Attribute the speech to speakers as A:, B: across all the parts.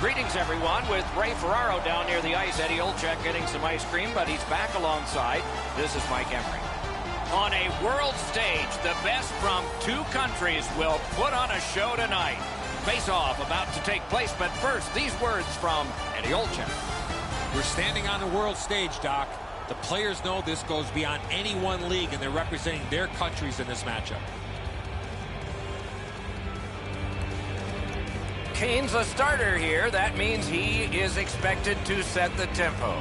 A: Greetings, everyone, with Ray Ferraro down near the ice. Eddie Olczyk getting some ice cream, but he's back alongside. This is Mike Emery. On a world stage, the best from two countries will put on a show tonight. Face-off about to take place, but first, these words from Eddie Olczyk.
B: We're standing on the world stage, Doc. The players know this goes beyond any one league, and they're representing their countries in this matchup.
A: Kane's a starter here. That means he is expected to set the tempo.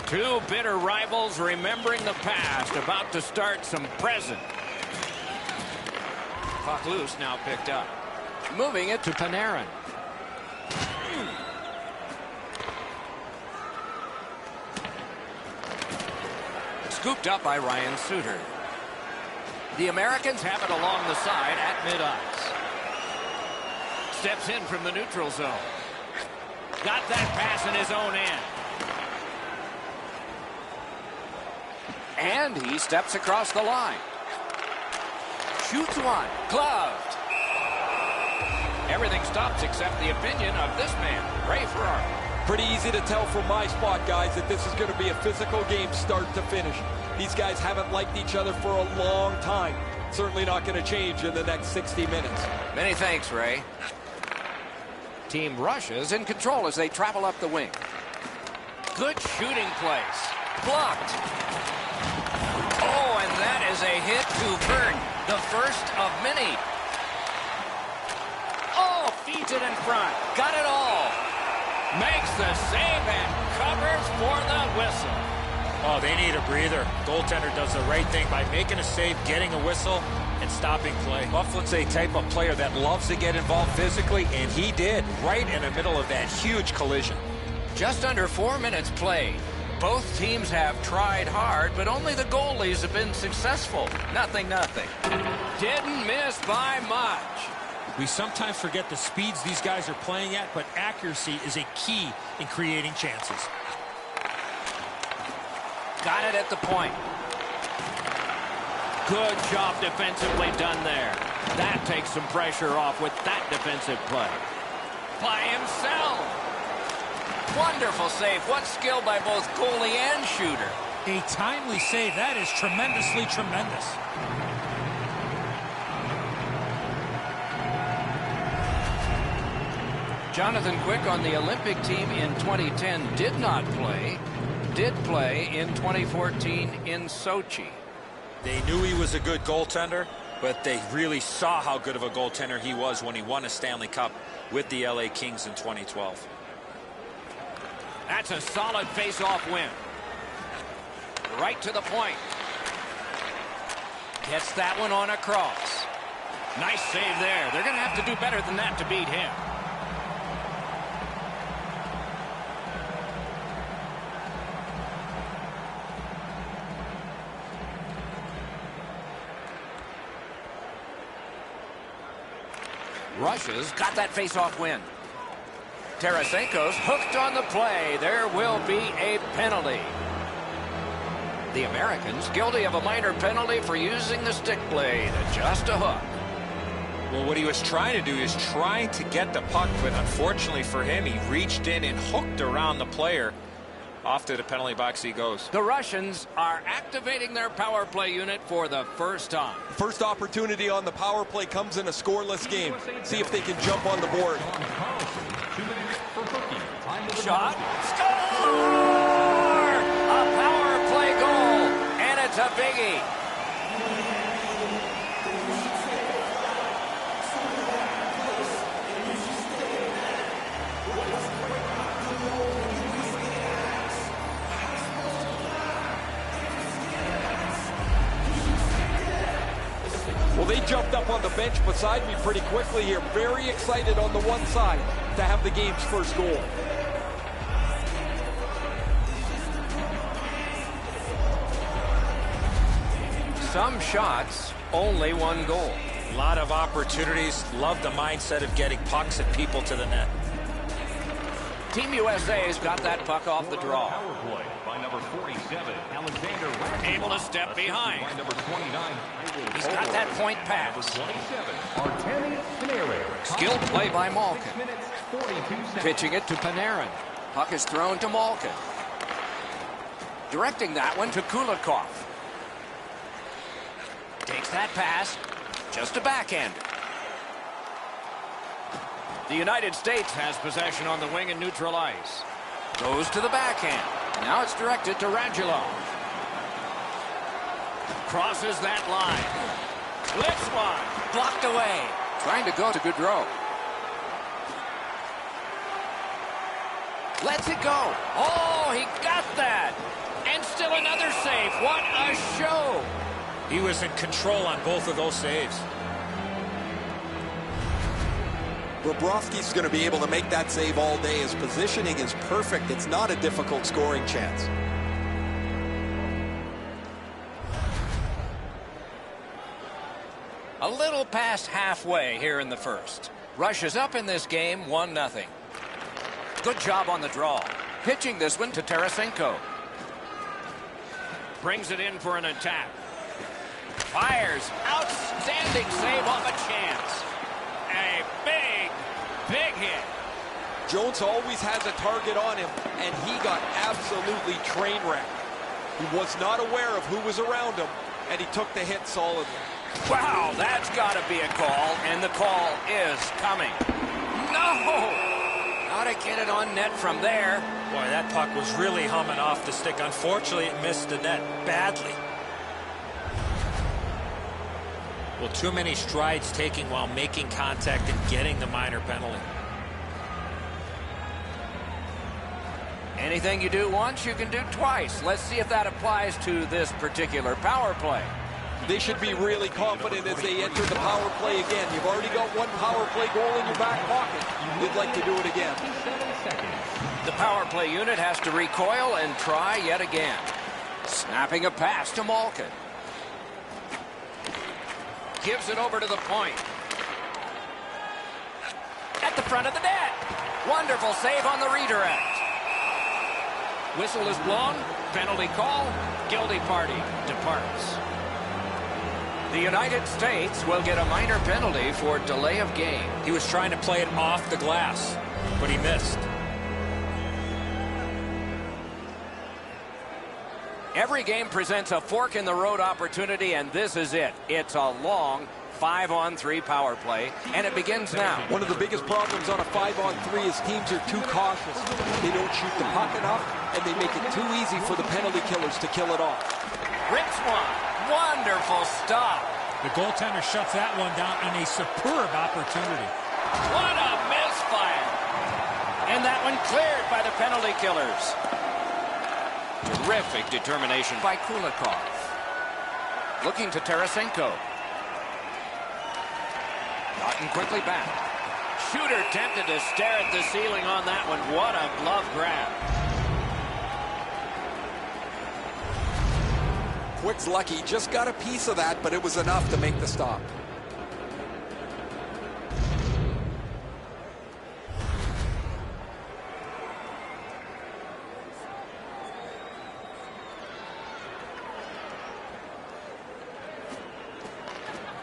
A: Two bitter rivals remembering the past, about to start some present. Puck loose, now picked up. Moving it to Panarin. Scooped up by Ryan Suter. The Americans have it along the side at mid-ice. Steps in from the neutral zone. Got that pass in his own end. And he steps across the line. Shoots one. Gloved. Everything stops except the opinion of this man, Ray Ferraro.
C: Pretty easy to tell from my spot, guys, that this is going to be a physical game start to finish. These guys haven't liked each other for a long time. Certainly not going to change in the next 60 minutes.
A: Many thanks, Ray. Team rushes in control as they travel up the wing. Good shooting place. Blocked. Oh, and that is a hit to Burt. The first of many. Oh, feeds it in front. Got it all. Makes the save and covers for the whistle.
D: Oh, they need a breather. Goaltender does the right thing by making a save, getting a whistle, and stopping play.
E: Bufflin's a type of player that loves to get involved physically, and he did right in the middle of that huge collision.
A: Just under 4 minutes played. Both teams have tried hard, but only the goalies have been successful. Nothing. Didn't miss by much.
B: We sometimes forget the speeds these guys are playing at, but accuracy is a key in creating chances.
A: Got it at the point. Good job defensively done there. That takes some pressure off with that defensive play. By himself. Wonderful save. What skill by both goalie and shooter.
D: A timely save. That is tremendously tremendous.
A: Jonathan Quick on the Olympic team in 2010 did not play. Did play in 2014 in Sochi.
E: They knew he was a good goaltender, but they really saw how good of a goaltender he was when he won a Stanley Cup with the LA Kings in 2012.
A: That's a solid face-off win. Right to the point. Gets that one on across. Nice save there. They're going to have to do better than that to beat him. Rushes, got that face-off win. Tarasenko's hooked on the play. There will be a penalty. The Americans guilty of a minor penalty for using the stick blade. Just a hook.
E: Well, what he was trying to do is trying to get the puck, but unfortunately for him, he reached in and hooked around the player. Off to the penalty box he goes.
A: The Russians are activating their power play unit for the first time.
C: First opportunity on the power play comes in a scoreless game. See if they can jump on the board.
A: Shot. Score! A power play goal, and it's a biggie.
C: Well, they jumped up on the bench beside me pretty quickly here. Very excited on the one side to have the game's first goal.
A: Some shots, only one goal.
E: A lot of opportunities. Love the mindset of getting pucks and people to the net.
A: Team USA's got that puck off the draw.
F: Power play by number 47, Alexander.
A: Able to step behind.
F: By number 29.
A: He's got that point pass.
F: 27, Artemi Panarin.
A: Skilled play by Malkin.
F: 6 minutes, 42 seconds.
A: Pitching it to Panarin. Puck is thrown to Malkin. Directing that one to Kulikov. Takes that pass. Just a backhander. The United States has possession on the wing and neutral ice. Goes to the backhand. Now it's directed to Radulov. Crosses that line. Blitz one. Blocked away. Trying to go to Gaudreau. Lets it go. Oh, he got that. And still another save. What a show.
D: He was in control on both of those saves.
C: Bobrovsky's going to be able to make that save all day. His positioning is perfect. It's not a difficult scoring chance.
A: A little past halfway here in the first. Russia's up in this game 1-0. Good job on the draw. Pitching this one to Tarasenko. Brings it in for an attack. Fires. Outstanding save off a chance. A big hit.
C: Jones always has a target on him, and he got absolutely train wrecked. He was not aware of who was around him, and he took the hit solidly.
A: Wow, that's got to be a call, and the call is coming. No! Gotta get it on net from there.
D: Boy, that puck was really humming off the stick. Unfortunately, it missed the net badly. Well, too many strides taking while making contact and getting the minor penalty.
A: Anything you do once, you can do twice. Let's see if that applies to this particular power play.
C: They should be really confident as they enter the power play again. You've already got one power play goal in your back pocket. You'd like to do it again.
A: The power play unit has to recoil and try yet again. Snapping a pass to Malkin. Gives it over to the point. At the front of the net. Wonderful save on the redirect. Whistle is blown. Penalty call. Guilty party departs. The United States will get a minor penalty for delay of game.
D: He was trying to play it off the glass, but he missed.
A: Every game presents a fork-in-the-road opportunity, and this is it. It's a long 5-on-3 power play, and it begins now.
C: One of the biggest problems on a 5-on-3 is teams are too cautious. They don't shoot the puck enough, and they make it too easy for the penalty killers to kill it off.
A: Rips one. Wonderful stop.
B: The goaltender shuts that one down in a superb opportunity.
A: What a misfire. And that one cleared by the penalty killers. Terrific determination by Kulikov. Looking to Tarasenko. Gotten quickly back. Shooter tempted to stare at the ceiling on that one. What a glove grab.
C: Quick's lucky, just got a piece of that, but it was enough to make the stop.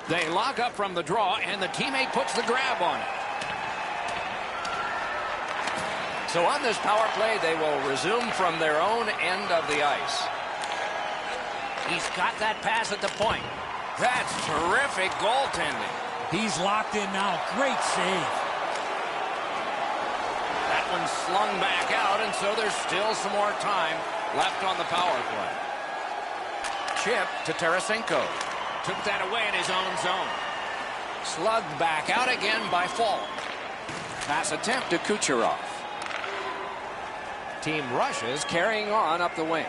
A: They lock up from the draw, and the teammate puts the grab on it. So on this power play, they will resume from their own end of the ice. He's got that pass at the point. That's terrific goaltending.
B: He's locked in now. Great save.
A: That one's slung back out, and so there's still some more time left on the power play. Chip to Tarasenko. Took that away in his own zone. Slugged back out again by Falk. Pass attempt to Kucherov. Team Russia's carrying on up the wing.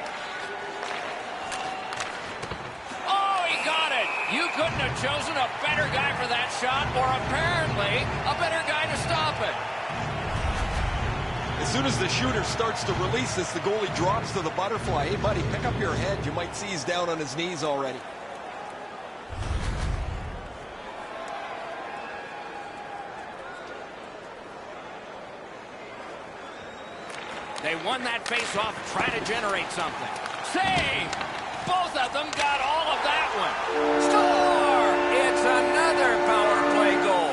A: You couldn't have chosen a better guy for that shot, or apparently a better guy to stop it.
C: As soon as the shooter starts to release this, the goalie drops to the butterfly. Hey, buddy, pick up your head. You might see he's down on his knees already.
A: They won that face-off, trying to generate something. Save! Both of them got all of that one. Score! It's another power play goal.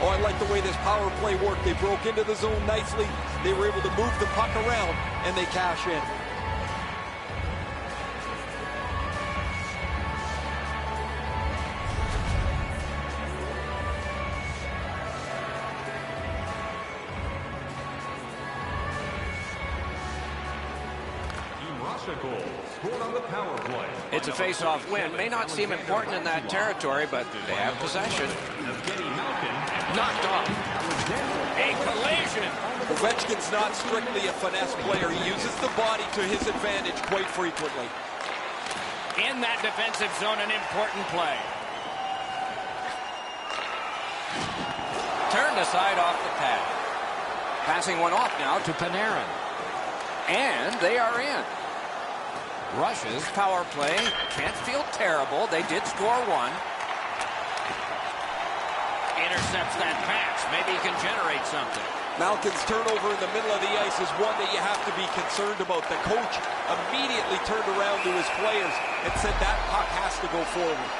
C: Oh, I like the way this power play worked. They broke into the zone nicely. They were able to move the puck around, and they cash in.
F: Scored on the power play.
A: It's a face-off win. May not seem important in that territory, but they have possession. Knocked off. A collision.
C: Ovechkin's not strictly a finesse player. He uses the body to his advantage quite frequently.
A: In that defensive zone, an important play. Turned aside off the pad. Passing one off now to Panarin. And they are in. Russia's power play can't feel terrible. They did score one. Intercepts that pass. Maybe he can generate something.
C: Malkin's turnover in the middle of the ice is one that you have to be concerned about. The coach immediately turned around to his players and said that puck has to go forward.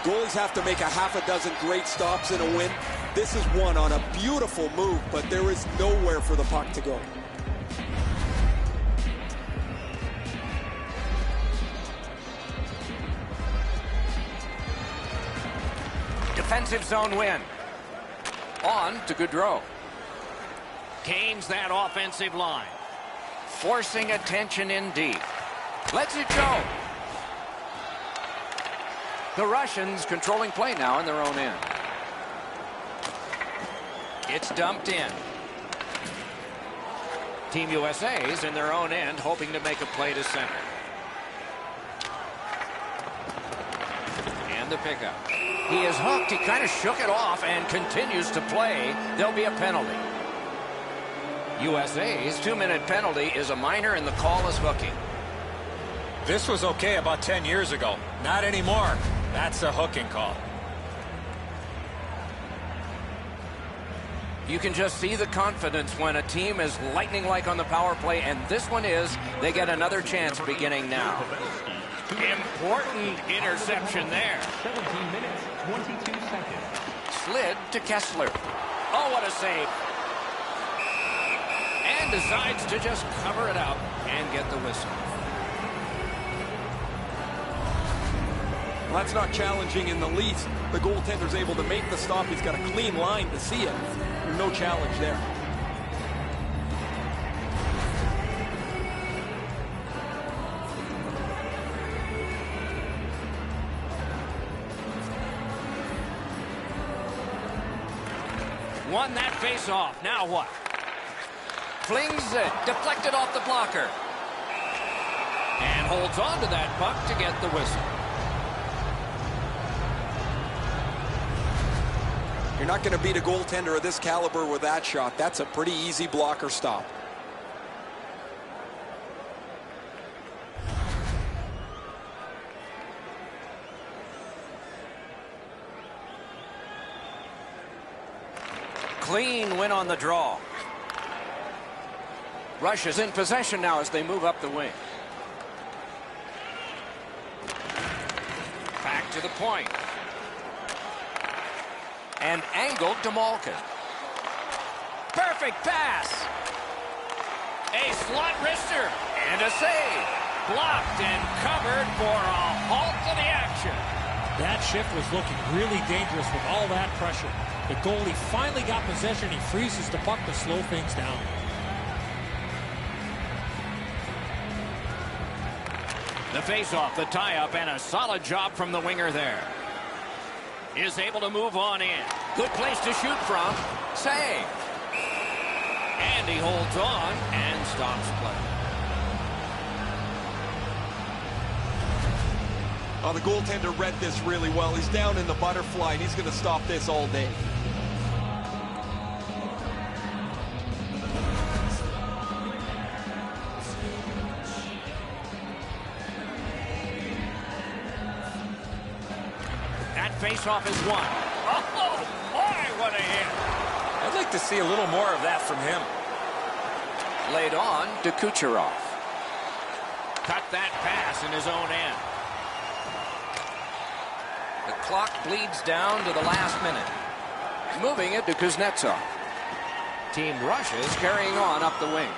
C: Goalies have to make a half a dozen great stops in a win. This is one on a beautiful move, but there is nowhere for the puck to go.
A: Defensive zone win. On to Gaudreau. Gains that offensive line. Forcing attention in deep. Lets it go. The Russians controlling play now in their own end. It's dumped in. Team USA's in their own end, hoping to make a play to center. And the pickup. He is hooked. He kind of shook it off and continues to play. There'll be a penalty. USA's 2-minute penalty is a minor, and the call is hooking.
E: This was okay about 10 years ago. Not anymore. That's a hooking call.
A: You can just see the confidence when a team is lightning-like on the power play, and this one is. They get another chance beginning now. Important interception there.
F: 17 minutes, 22 seconds.
A: Slid to Kessler. Oh, what a save. And decides to just cover it up and get the whistle.
C: Well, that's not challenging in the least. The goaltender's able to make the stop. He's got a clean line to see it. No challenge there.
A: Won that face-off. Now what? Flings it. Deflected off the blocker. And holds on to that puck to get the whistle.
C: You're not going to beat a goaltender of this caliber with that shot. That's a pretty easy blocker stop.
A: Clean win on the draw. Russia's in possession now as they move up the wing. Back to the point. And angled to Malkin. Perfect pass. A slot wrister. And a save. Blocked and covered for a halt to the action.
B: That shift was looking really dangerous with all that pressure. The goalie finally got possession. He freezes the puck to slow things down.
A: The face-off, the tie-up, and a solid job from the winger there. Is able to move on in. Good place to shoot from. Save. And he holds on and stops play.
C: Oh, the goaltender read this really well. He's down in the butterfly, and he's going to stop this all day.
A: That face-off is won. Oh, boy, what a hit.
E: I'd like to see a little more of that from him.
A: Laid on to Kucherov. Cut that pass in his own end. The clock bleeds down to the last minute. Moving it to Kuznetsov. Team rushes, carrying on up the wing.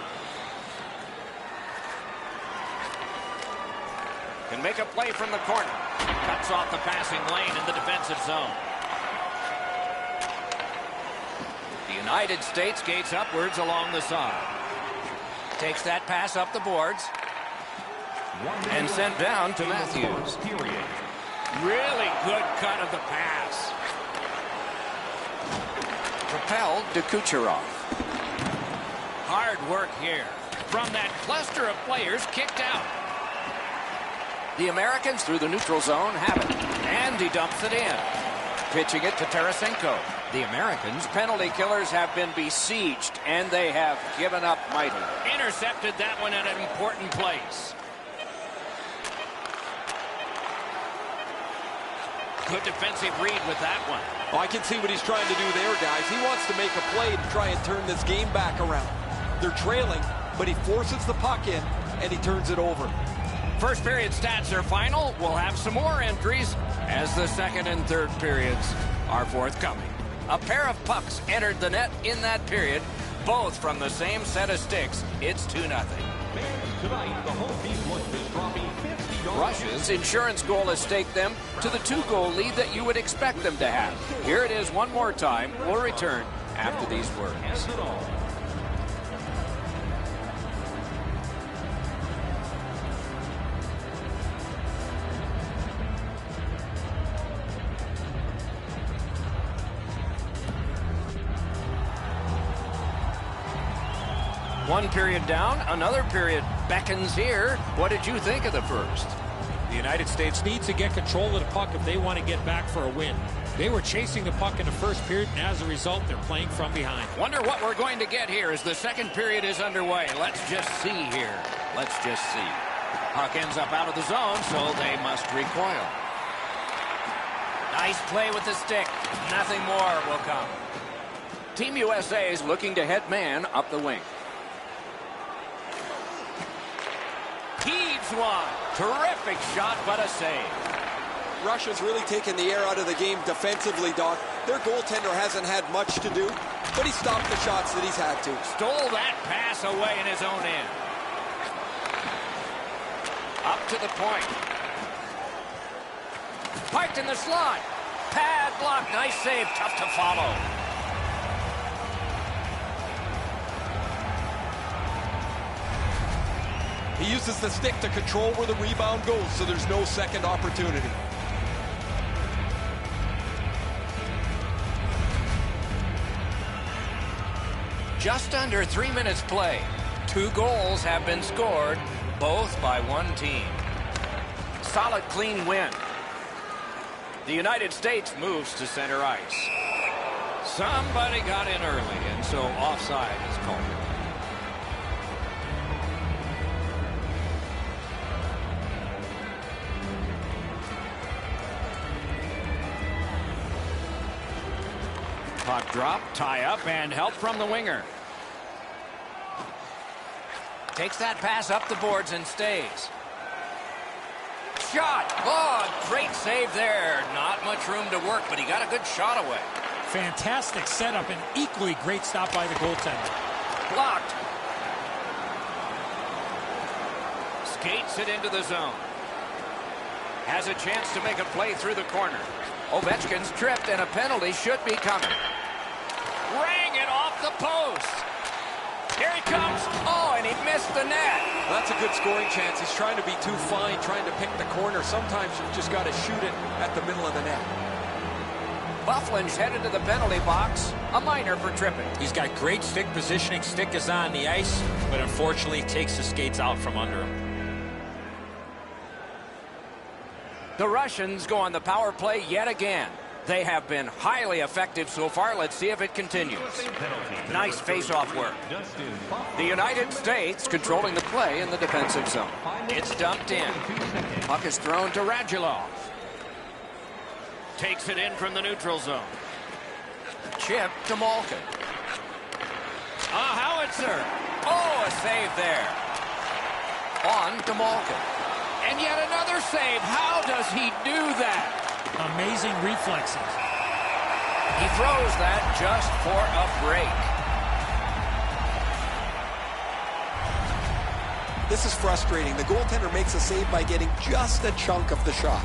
A: Can make a play from the corner. Cuts off the passing lane in the defensive zone. The United States gates upwards along the side. Takes that pass up the boards. And sent down to Matthews. Really good cut of the pass. Propelled to Kucherov. Hard work here. From that cluster of players kicked out. The Americans through the neutral zone have it. And he dumps it in. Pitching it to Tarasenko. The Americans' penalty killers have been besieged, and they have given up mightily. Intercepted that one at an important place. Good defensive read with that one.
C: Oh, I can see what he's trying to do there, guys. He wants to make a play to try and turn this game back around. They're trailing, but he forces the puck in, and he turns it over.
A: First period stats are final. We'll have some more entries as the second and third periods are forthcoming. A pair of pucks entered the net in that period, both from the same set of sticks. It's 2-0.
F: Tonight, the home team is dropping $50.
A: Russia's insurance goal has staked them to the 2-goal lead that you would expect them to have. Here it is one more time. We'll return after these words. One period down, another period beckons here. What did you think of the first?
B: The United States needs to get control of the puck if they want to get back for a win. They were chasing the puck in the first period, and as a result, they're playing from behind.
A: Wonder what we're going to get here as the second period is underway. Let's just see here. Let's just see. Puck ends up out of the zone, so they must recoil. Nice play with the stick. Nothing more will come. Team USA is looking to head man up the wing. Heaves one. Terrific shot, but a save.
C: Russia's really taken the air out of the game defensively, Doc. Their goaltender hasn't had much to do, but he stopped the shots that he's had to.
A: Stole that pass away in his own end. Up to the point. Parked in the slot. Pad block. Nice save. Tough to follow.
C: He uses the stick to control where the rebound goes, so there's no second opportunity.
A: Just under 3 minutes play. 2 goals have been scored, both by one team. Solid, clean win. The United States moves to center ice. Somebody got in early, and so offside is called. Puck drop, tie up, and help from the winger. Takes that pass up the boards and stays. Shot! Oh, great save there. Not much room to work, but he got a good shot away.
B: Fantastic setup and equally great stop by the goaltender.
A: Blocked. Skates it into the zone. Has a chance to make a play through the corner. Ovechkin's tripped, and a penalty should be coming. Rang it off the post. Here he comes. Oh, and he missed the net.
C: That's a good scoring chance. He's trying to be too fine, trying to pick the corner. Sometimes you've just got to shoot it at the middle of the net.
A: Bufflin's headed to the penalty box. A minor for tripping.
E: He's got great stick positioning. Stick is on the ice, but unfortunately takes the skates out from under him.
A: The Russians go on the power play yet again. They have been highly effective so far. Let's see if it continues. Nice face-off work. The United States controlling the play in the defensive zone. It's dumped in. Puck is thrown to Radulov. Takes it in from the neutral zone. Chip to Malkin. A howitzer. Oh, a save there. On to Malkin. And yet another save. How does he do that?
B: Amazing reflexes.
A: He throws that just for a break.
C: This is frustrating. The goaltender makes a save by getting just a chunk of the shot.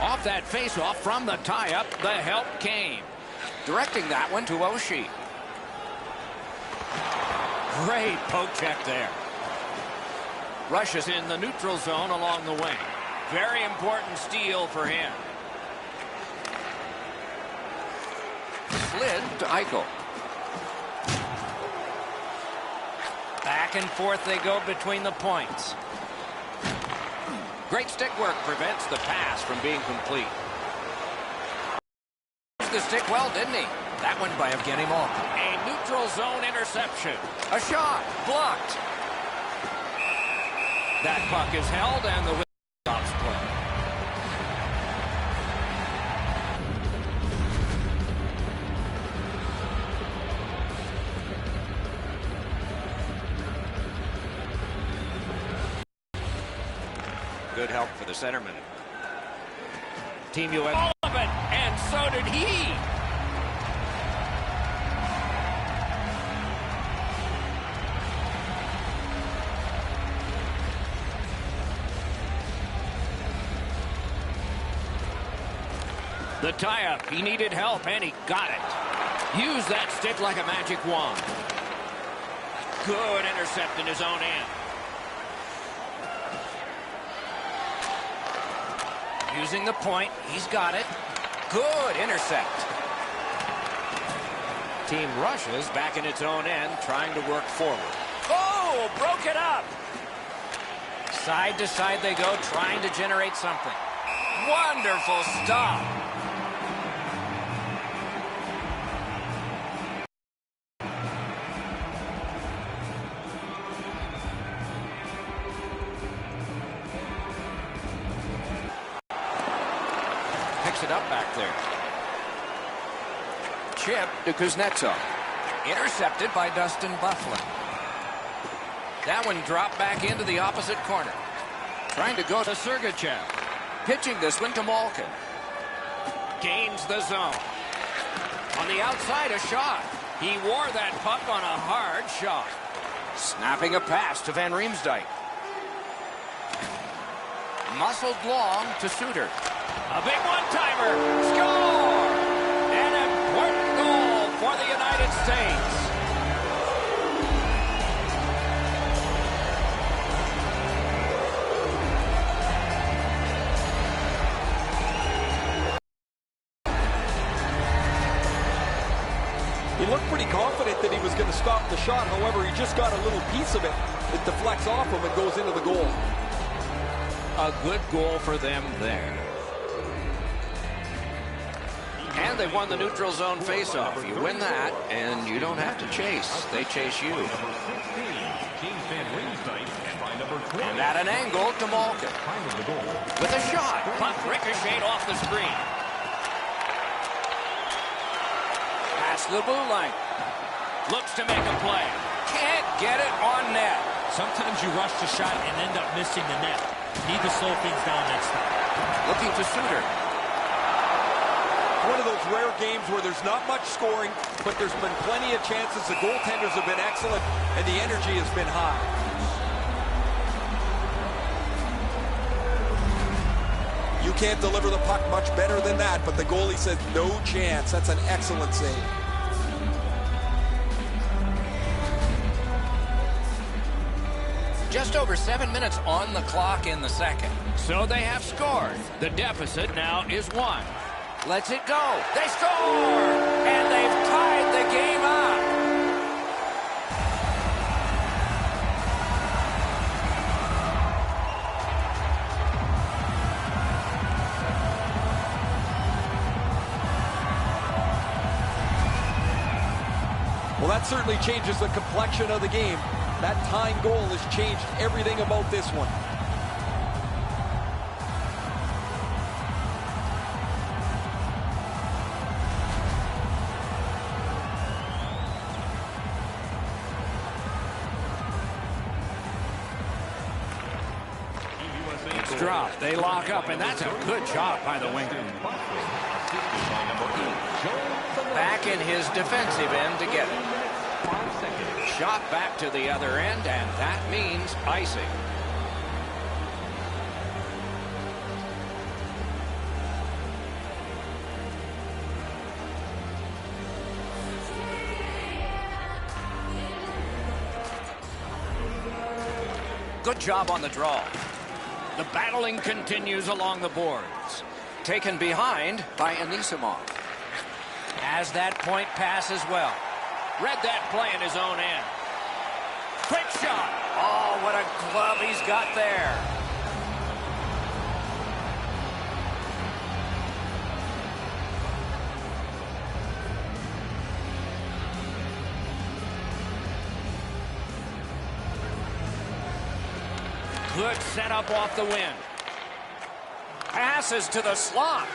A: Off that face-off from the tie-up, the help came. Directing that one to Oshie. Great poke check there. Rushes in the neutral zone along the wing. Very important steal for him. Slid to Eichel. Back and forth they go between the points. Great stick work prevents the pass from being complete. Used the stick well, didn't he? That one by Evgeny Malkin. A neutral zone interception. A shot. Blocked. That puck is held and the whistle stops play. Good help for the centerman. Team USA. All of it, and so did he. The tie-up. He needed help, and he got it. Use that stick like a magic wand. Good intercept in his own end. Using the point, he's got it. Good intercept. Team rushes back in its own end, trying to work forward. Oh, broke it up. Side to side they go, trying to generate something. Wonderful stop. Picks it up back there. Chip to Kuznetsov. Intercepted by Dustin Byfuglien. That one dropped back into the opposite corner. Trying to go to Sergachev. Pitching this one to Malkin. Gains the zone. On the outside, a shot. He wore that puck on a hard shot. Snapping a pass to Van Riemsdyk. Muscled long to Suter. A big one-timer. Score! An important goal for the United States.
C: He looked pretty confident that he was going to stop the shot. However, he just got a little piece of it. It deflects off him and goes into the goal.
A: A good goal for them there. And they won the neutral zone faceoff. You win that, and you don't have to chase. They chase you. And at an angle to Malkin. With a shot. Puck ricocheted off the screen. Past the blue line. Looks to make a play. Can't get it on net.
B: Sometimes you rush the shot and end up missing the net. Need to slow things down next time.
A: Looking to Suter.
C: One of those rare games where there's not much scoring, but there's been plenty of chances. The goaltenders have been excellent, and the energy has been high. You can't deliver the puck much better than that, but the goalie said no chance. That's an excellent save.
A: Just over 7 minutes on the clock in the second. So they have scored. The deficit now is 1. Lets it go. They score! And they've tied the game up.
C: Well, that certainly changes the complexion of the game. That tying goal has changed everything about this one.
A: It's dropped. They lock up, and that's a good job by the winger. Back in his defensive end to get it. Shot back to the other end, and that means icing. Good job on the draw. The battling continues along the boards. Taken behind by Anisimov. Has that point pass as well. Read that play in his own end. Quick shot. Oh, what a glove he's got there. Good setup off the wing. Passes to the slot.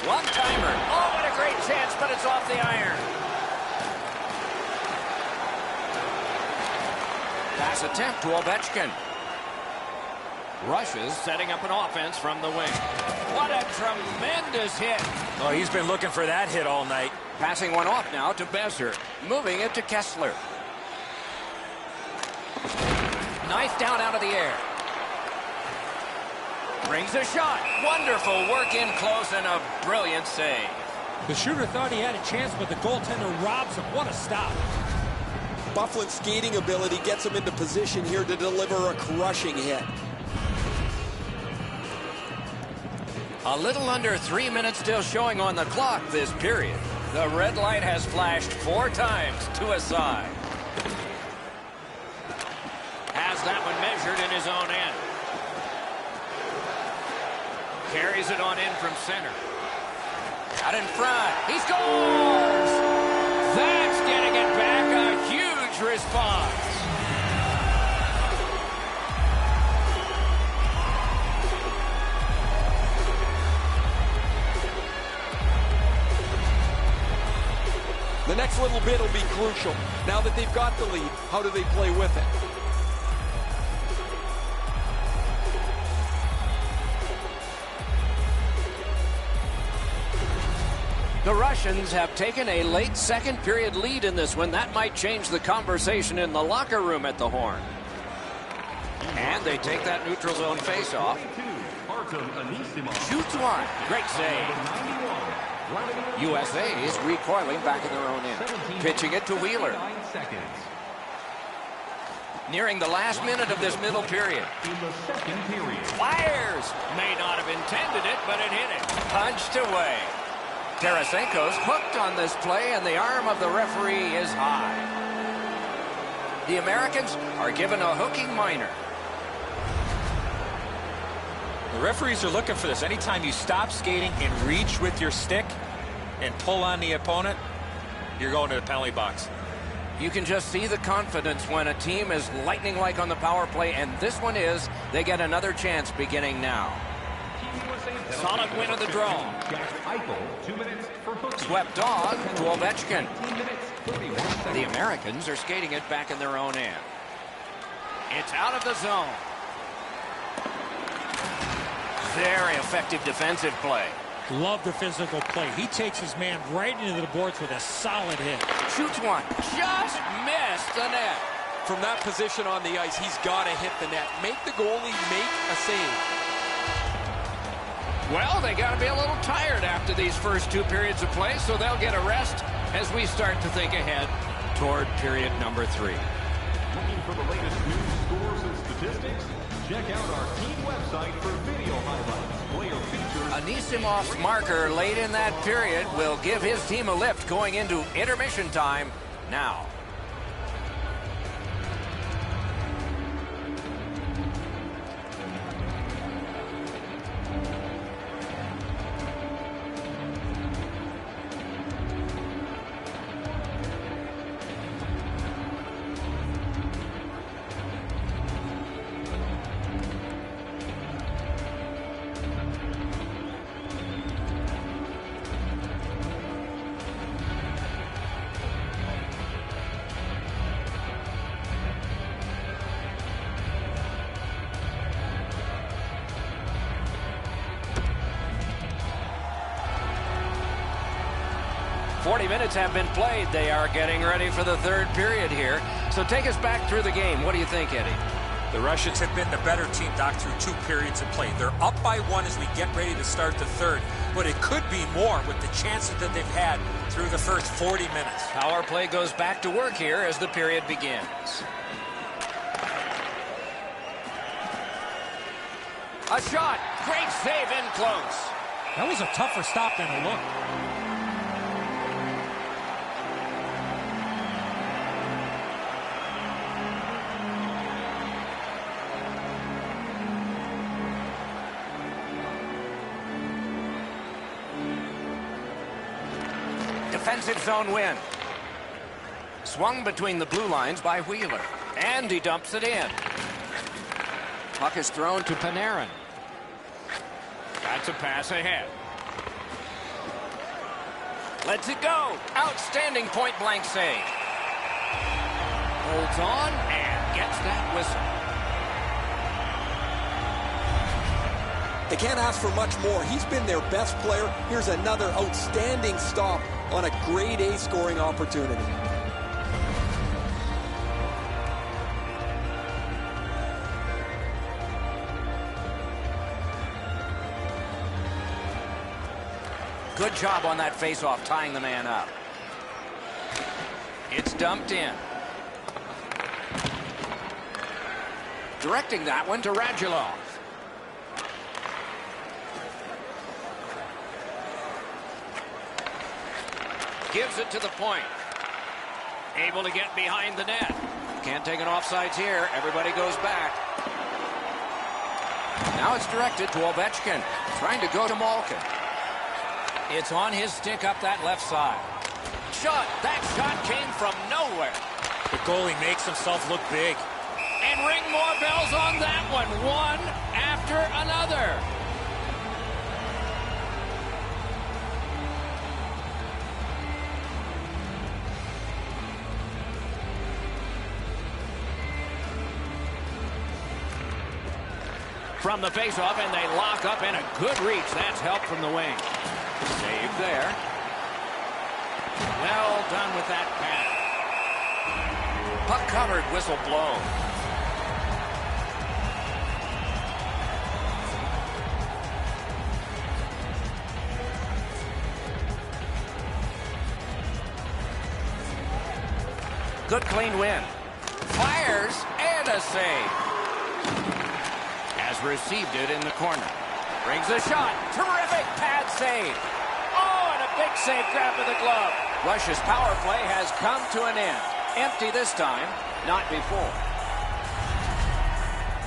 A: One-timer. Oh, what a great chance, but it's off the iron. Pass attempt to Ovechkin. Rushes, setting up an offense from the wing. What a tremendous hit.
D: Oh, he's been looking for that hit all night.
A: Passing one off now to Besser. Moving it to Kessler. Knife down out of the air. Brings a shot. Wonderful work in close and a brilliant save.
B: The shooter thought he had a chance, but the goaltender robs him. What a stop.
C: Byfuglien's skating ability gets him into position here to deliver a crushing hit.
A: A little under 3 minutes still showing on the clock this period. The red light has flashed 4 times to a side. Has that one measured in his own end. Carries it on in from center. Out in front. He scores! That's getting it back. A huge response.
C: The next little bit will be crucial. Now that they've got the lead, how do they play with it?
A: The Russians have taken a late second period lead in this one. That might change the conversation in the locker room at the Horn. And they take that neutral zone face-off. Shoots one. Great save. USA is recoiling back in their own end. Pitching it to Wheeler. Nearing the last minute of this middle period. Fires. May not have intended it, but it hit it. Punched away. Tarasenko's hooked on this play, and the arm of the referee is high. The Americans are given a hooking minor.
E: The referees are looking for this. Anytime you stop skating and reach with your stick and pull on the opponent, you're going to the penalty box.
A: You can just see the confidence when a team is lightning-like on the power play, and this one is. They get another chance beginning now. Solid win of the draw. Swept on to Ovechkin. The Americans are skating it back in their own end. It's out of the zone. Very effective defensive play.
B: Love the physical play. He takes his man right into the boards with a solid hit.
A: Shoots one. Just missed the net.
C: From that position on the ice, he's got to hit the net. Make the goalie make a save.
A: Well, they got to be a little tired after these first 2 periods of play, so they'll get a rest as we start to think ahead toward period number 3.
F: Looking for the latest news, scores, and statistics? Check out our team website for video highlights, player features.
A: Anisimov's marker late in that period will give his team a lift going into intermission time now. Minutes have been played. They are getting ready for the third period here. So take us back through the game. What do you think, Eddie?
D: The Russians have been the better team, Doc, through 2 periods of play. They're up by 1 as we get ready to start the third, but it could be more with the chances that they've had through the first 40 minutes.
A: Power play goes back to work here as the period begins. A shot. Great save in close.
B: That was a tougher stop than it looked.
A: Defensive zone win. Swung between the blue lines by Wheeler. And he dumps it in. Puck is thrown to Panarin. That's a pass ahead. Lets it go. Outstanding point-blank save. Holds on and gets that whistle.
C: They can't ask for much more. He's been their best player. Here's another outstanding stop on a grade A scoring opportunity.
A: Good job on that faceoff, tying the man up. It's dumped in. Directing that one to Radulov. Gives it to the point. Able to get behind the net. Can't take an offsides here. Everybody goes back. Now it's directed to Ovechkin. Trying to go to Malkin. It's on his stick up that left side. Shot. That shot came from nowhere.
D: The goalie makes himself look big.
A: And ring more bells on that one. One after another. From the faceoff, and they lock up in a good reach. That's help from the wing. Save there. Well done with that pass. Puck covered, whistle blown. Good clean win. Fires and a save. Has received it in the corner. Brings a shot. Terrific pad save. Oh, and a big save grab with the glove. Russia's power play has come to an end. Empty this time, not before.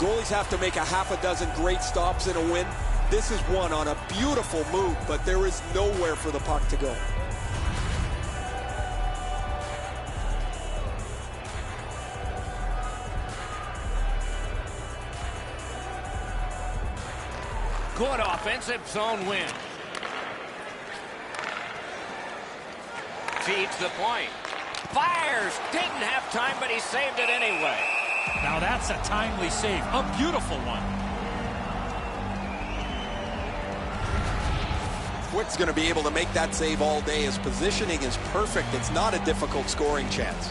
C: Goalies have to make a half a dozen great stops in a win. This is one on a beautiful move, but there is nowhere for the puck to go.
A: Good offensive zone win. Feeds the point. Fires. Didn't have time, but he saved it anyway.
B: Now that's a timely save. A beautiful one.
C: Quick's going to be able to make that save all day. His positioning is perfect. It's not a difficult scoring chance.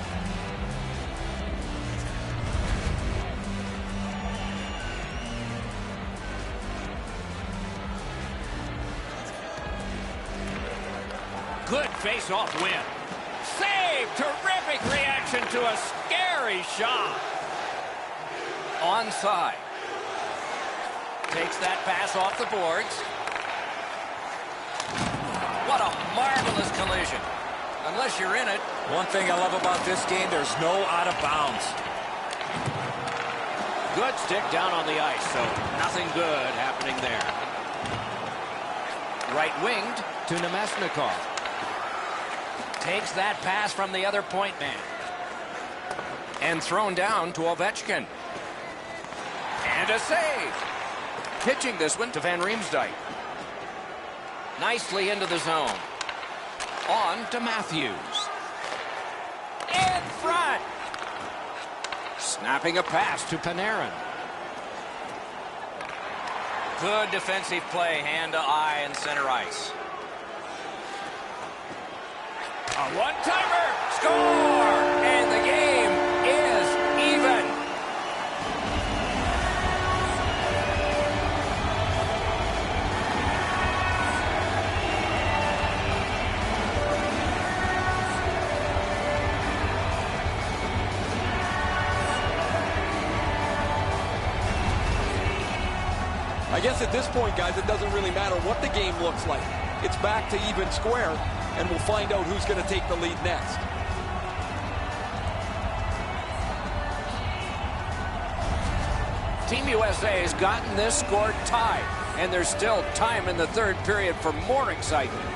A: Good face-off win. Save! save! Terrific reaction to a scary shot. Onside. Takes that pass off the boards. What a marvelous collision. Unless you're in it.
D: One thing I love about this game, there's no out of bounds.
A: Good stick down on the ice, so nothing good happening there. Right-winged to Nemesnikov. Takes that pass from the other point man. And thrown down to Ovechkin. And a save. Pitching this one to Van Riemsdyk. Nicely into the zone. On to Matthews. In front. Snapping a pass to Panarin. Good defensive play, hand to eye and center ice. A one-timer. Score! And the game is even.
C: I guess at this point, guys, it doesn't really matter what the game looks like. It's back to even square, and we'll find out who's going to take the lead next.
A: Team USA has gotten this score tied, and there's still time in the third period for more excitement.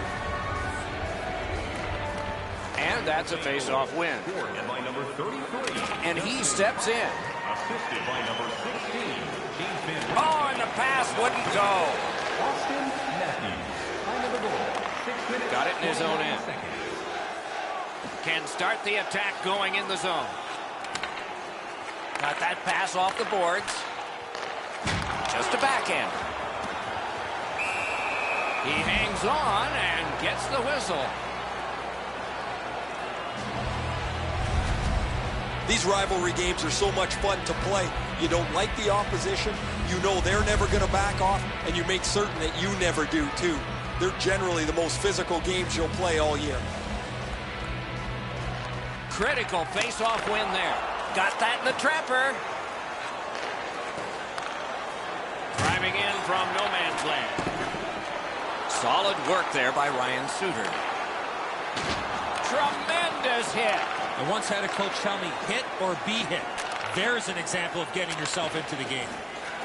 A: And that's a face-off win.
F: By number 33.
A: And he steps in.
F: Assisted by number 16.
A: Oh, and the pass wouldn't go.
F: Austin Matthews. Time of the goal. 6 minutes.
A: Got it in his own end.
F: Seconds.
A: Can start the attack going in the zone. Got that pass off the boards. Just a backhand. He hangs on and gets the whistle.
C: These rivalry games are so much fun to play. You don't like the opposition, you know they're never going to back off, and you make certain that you never do too. They're generally the most physical games you'll play all year.
A: Critical face-off win there. Got that in the trapper. Driving in from no man's land. Solid work there by Ryan Suter. Tremendous hit.
B: I once had a coach tell me, hit or be hit. There's an example of getting yourself into the game.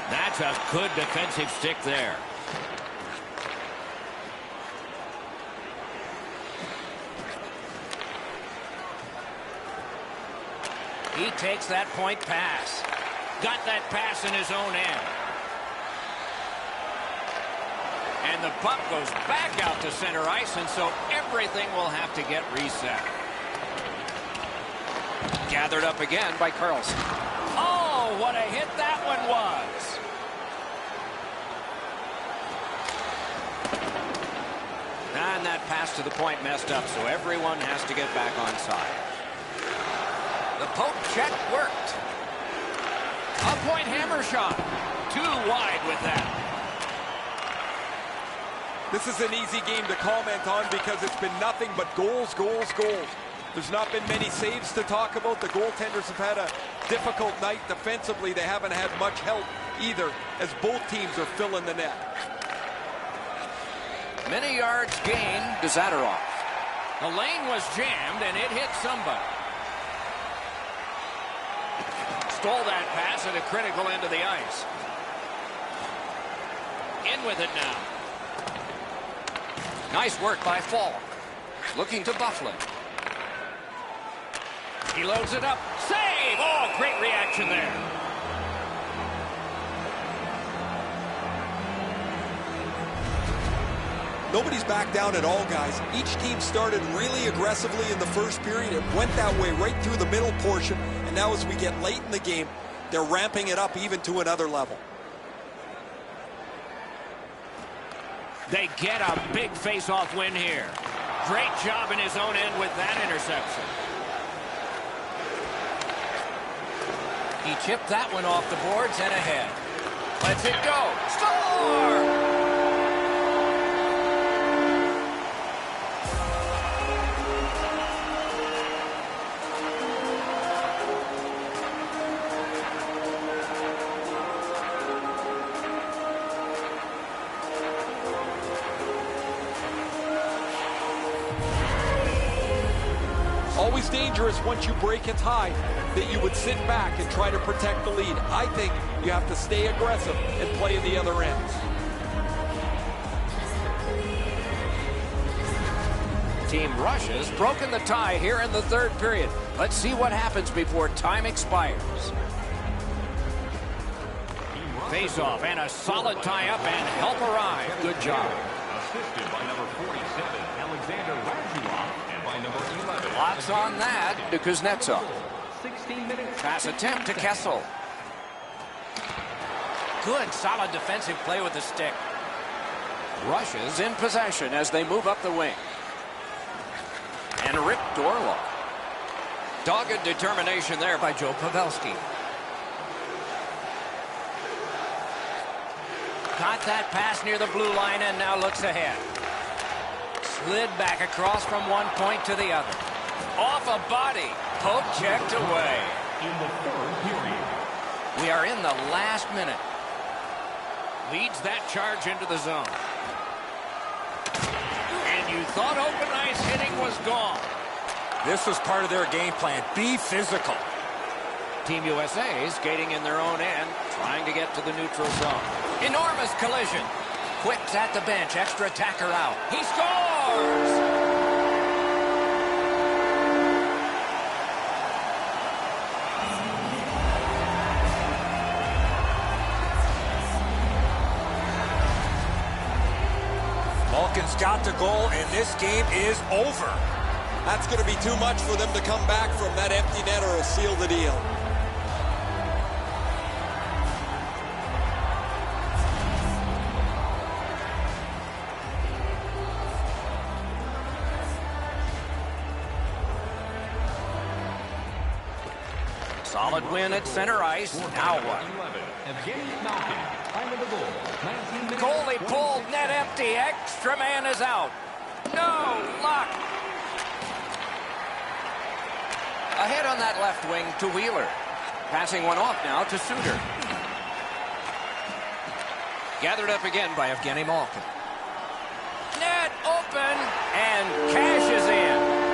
A: That's a good defensive stick there. He takes that point pass. Got that pass in his own end. And the puck goes back out to center ice, and so everything will have to get reset. Gathered up again by Carlson. Oh, what a hit that one was. And that pass to the point messed up, so everyone has to get back on side. The poke check worked. A point hammer shot. Too wide with that.
C: This is an easy game to comment on because it's been nothing but goals, goals, goals. There's not been many saves to talk about. The goaltenders have had a difficult night defensively. They haven't had much help either, as both teams are filling the net.
A: Many yards gained to Zadorov. The lane was jammed, and it hit somebody. Stole that pass at a critical end of the ice. In with it now. Nice work by Falk. Looking to Bufflin. He loads it up. Save! Oh, great reaction there.
C: Nobody's back down at all, guys. Each team started really aggressively in the first period. It went that way right through the middle portion. And now as we get late in the game, they're ramping it up even to another level.
A: They get a big face-off win here. Great job in his own end with that interception. He chipped that one off the boards and ahead. Lets it go. Score!
C: always dangerous once you break a tie that you would sit back and try to protect the lead. I think you have to stay aggressive and play in the other ends.
A: Team Russia's broken the tie here in the third period. Let's see what happens before time expires. Face-off and a solid tie-up and help arrive. Good job.
F: Assisted by number 47, Alexander Radulov, and by number 11.
A: Lots on that to Kuznetsov.
F: 16 minutes.
A: Pass attempt to Kessel. Good, solid defensive play with the stick. Russia's in possession as they move up the wing. And ripped Orlov. Dogged determination there by Joe Pavelski. Got that pass near the blue line and now looks ahead. Slid back across from one point to the other. Off a body. Poke checked away.
F: In the third period.
A: We are in the last minute. Leads that charge into the zone. And you thought open ice hitting was gone.
D: This was part of their game plan. Be physical.
A: Team USA skating in their own end, trying to get to the neutral zone. Enormous collision. Quick's at the bench. Extra attacker out. He scores!
D: Malkin's got the goal, and this game is over.
C: That's going to be too much for them to come back from. That empty netter will seal the deal.
A: Solid win at center ice. Now what? Goalie pulled, net empty. Extra man is out. No luck. Ahead on that left wing to Wheeler. Passing one off now to Suter. Gathered up again by Evgeny Malkin. Net open and cashes in.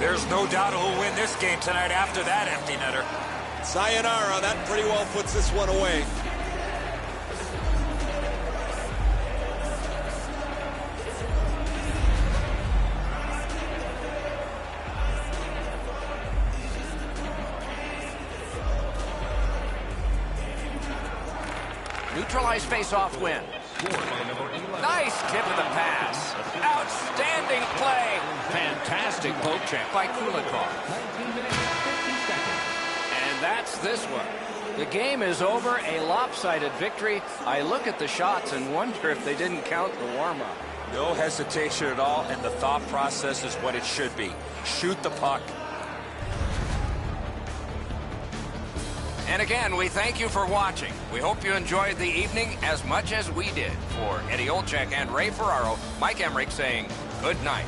D: There's no doubt who'll win this game tonight after that empty netter.
C: Sayonara, that pretty well puts this one away.
A: Neutralized face-off win. Nice tip of the pass. Outstanding play. Fantastic poke check by Kulikov. And that's this one. The game is over, a lopsided victory. I look at the shots and wonder if they didn't count the warm-up.
D: No hesitation at all, and the thought process is what it should be. Shoot the puck.
A: And again, we thank you for watching. We hope you enjoyed the evening as much as we did. For Eddie Olczyk and Ray Ferraro, Mike Emmerich saying good night.